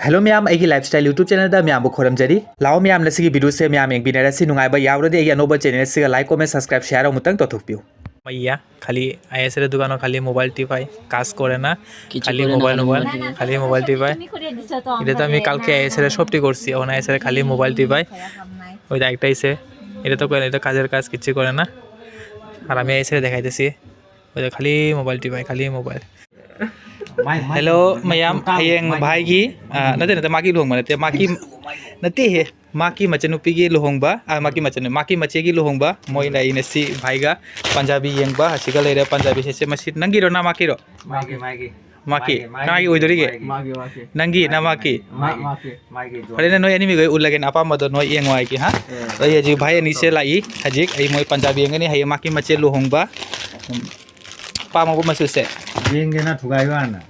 Hello ma'am आई lifestyle YouTube channel दा ma'am खोरमजरी लाओ ma'am नसी वीडियो से मैम एक बिनरसी नुंगाइबा यावरदे आई अनोबा चैनल से लाइक कमेंट सब्सक्राइब शेयर मुतंग तथुपियो मैया खाली आईएसर दुकान खाली मोबाइल टिपाई काज करे ना खाली मोबाइल टिपाई এটা আমি কালকে আইএসর সবটি করছি এখন আইএসর খালি মোবাইল টিপাই ওই যে একটা আইছে এটা তো করে এটা কাজের কাজ কিছু করে না আর আমি আইএসর দেখাইতেছি ওই যে খালি মোবাইল টিপাই খালি মোবাইল हेलो मैम हयेंग भाईगी नते माकी लुहोंगबा नते माकी नते हे माकी मचनुपी की लुहोंगबा माकी मचेगी लुहोंगबा मोय लाइनसी भाईगा पंजाबी येंगबा हसिगा लेरे पंजाबी सेसे मसिद नंगिरो ना माकीरो माकी नागी ओइदोरिगे नंगी ना माकी हरेने नोय एनिमी गय उलगेन आपा मदो नोय येंगो आइकी हा ओय हजि भाई निसे लाई हजिक आई मोय पंजाबी येंगनि हये माकी मचे लुहोंगबा पामाबो मसुसे येंगेना थुगाइबाना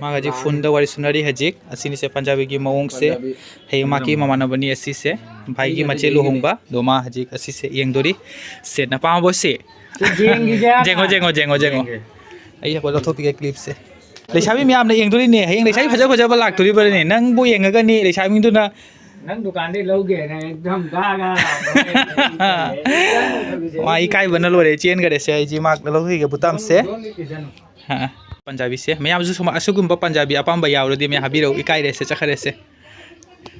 मागाजी फुंदा वारी सुनारी हजिक असिनी से पंजाबी की मौंग से हे माकी ममानबनी असी से भाई की मचे लुहोंगबा दोमा हजिक असी से येंगदोरी से ना पामाबो से जेंगो आई को लथोपी के क्लिप से लेसाबी मियाम ने येंगदोरी ने हयेंग लेसाबी फजा लाक्तोरी बरे नंग बो येंगगनि लेसाबी दुना नंग दुकान दे लौगे ना एकदम गा माई काय बनल रे चेन करे से जी माक लौगी के बुताम से हां पंजाबी से मैं आजु समा असुगुम्बा पंजाबी अपाम्बा यावरदि मैं हाबिरो इकाय रे से चखरे से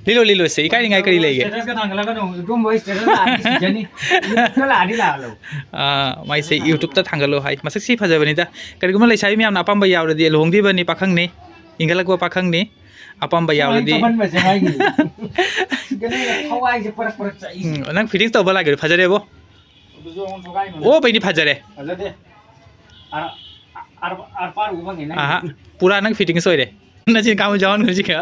लिलो से इकाय रिंगाय करी लेगे स्टेटस का थांगला का एकदम वॉइस स्टेटस आदि जनी चला आदि लालो माई से YouTube ता थांगलो हाय मसक सी फजाबनि दा करिगुमा लेसाबि मैं आमना अपाम्बा यावरदि लोंगदि बनि पाखंनि इंगलकवा पाखंनि अपाम्बा यावरदि नंग फिटिंग्स तब लागे फजरेबो ओ बैनि फजरे आर पार उबंगे ना पूरा नंग फिटिंग्स होय रे नजि काम जावन खजि का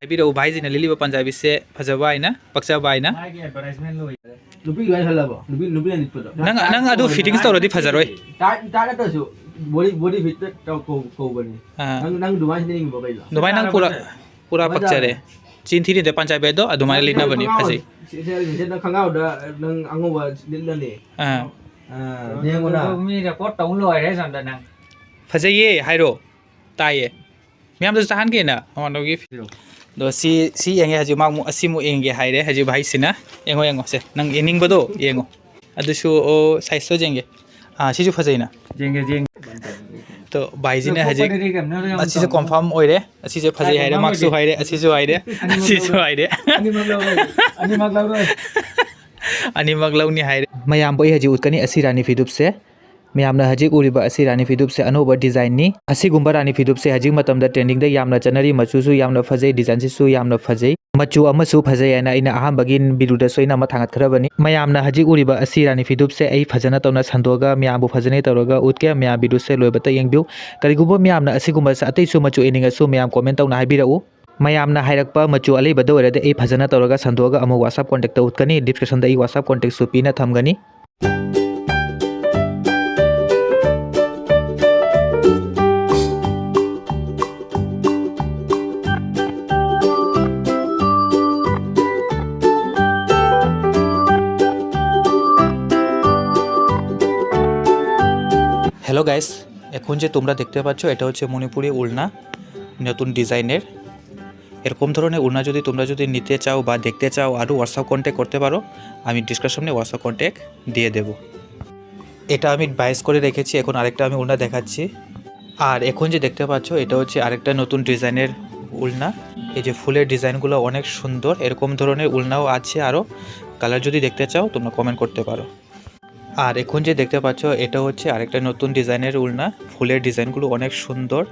बिरो भाई जिना लिलिबो पंजाबी से फजबा आइना पक्सा बाइना एडवर्टाइजमेंट लो लुबी गाय हलाबो लुबी नि पदो नंग अदु फिटिंग्स तौरदि फजरोय ता तसु बॉडी फिट को बनि नंग दुमाय नि बबाइला दुमाय नंग पूरा पक्सा रे चिंथि नि दे पंजाबी दो दुमाय लिना बनि फजै से न खंगाव द नंग अंगोबा दिलनि नेगोना मी रेकॉर्ड टाउन लय रे संद नंग फजैये हाइरो ताये मैम तो चाहन के ना अमानोगी दो सी एंगे हजि मामु असिमु एंगे हाइरे हजि भाई सिना एंगो से नंग एनिंग बदो एंगो अदुसु ओ साइज तो जेंगे हां सिजु फजैना जेंगे तो भाई जिने हजि अच्छी से कंफर्म ओइरे अच्छी से फजै हाइरे माक्सु हाइरे अच्छी से हाइरे अनि मगलाउनी हाइरे मयाम बय हजि उतकनी असि रानी फिदुप से मैम हजिक उरीबा असि रानी फिदुप से अनोबा डिजाइन नि असिगुम्बा रानी फिदुप से हजिक मतमदा ट्रेंडिंग दे यामना चनरी मचुसु यामना फजै डिजाइन सिसु यामना फजै मचु अमसु फजै एना इना अहामबगी बिरुदा सोइना मा थांगत खरबनी मैमना हजिक उरीबा असि रानी फिदुप से आई फजना तौना संदोगा मैमबु फजनै तौरगा उतके मैम बिदु से लोयबता यंगबिउ करिगुबा मैमना असिगुम्बा स अतैसु मचु एनिंगसु मैम कमेंट तौना हाइबिराउ मैमना हाइरकपा मचु अलेबदा ओरदे आई फजना तौरगा संदोगा अमु WhatsApp कांटेक्ट उतकनी डिस्क्रिप्शन दा आई WhatsApp कांटेक्ट सु पिना थमगनी हेलो गाइस এখন যে তোমরা দেখতে পাচ্ছ এটা হচ্ছে মণিপুরি উলনা নতুন ডিজাইনের এরকম ধরনের উলনা যদি তোমরা যদি নিতে চাও বা দেখতে চাও আর WhatsApp কন্টাক্ট করতে পারো আমি ডেসক্রিপশনে WhatsApp কন্টাক্ট দিয়ে দেব এটা আমি বাইস করে রেখেছি এখন আরেকটা আমি উলনা দেখাচ্ছি আর এখন যে দেখতে পাচ্ছ এটা হচ্ছে আরেকটা নতুন ডিজাইনের উলনা এই যে ফুলের ডিজাইনগুলো অনেক সুন্দর এরকম ধরনের উলনাও আছে আরো কালার যদি দেখতে চাও তোমরা কমেন্ট করতে পারো আর এখন যে দেখতে পাচ্ছ এটা হচ্ছে আরেকটা নতুন ডিজাইনের উলনা ফুলের ডিজাইনগুলো অনেক সুন্দর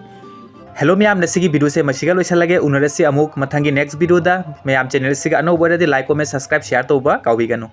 हेलो मैम नसीगी वीडियो से मसीगा लोइसलागे उनरसी अमुक मथांगी नेक्स्ट वीडियो दा मैम चैनल सिगा अनोबरदि लाइक कमेंट सब्सक्राइब शेयर तौबा काउबिगनो।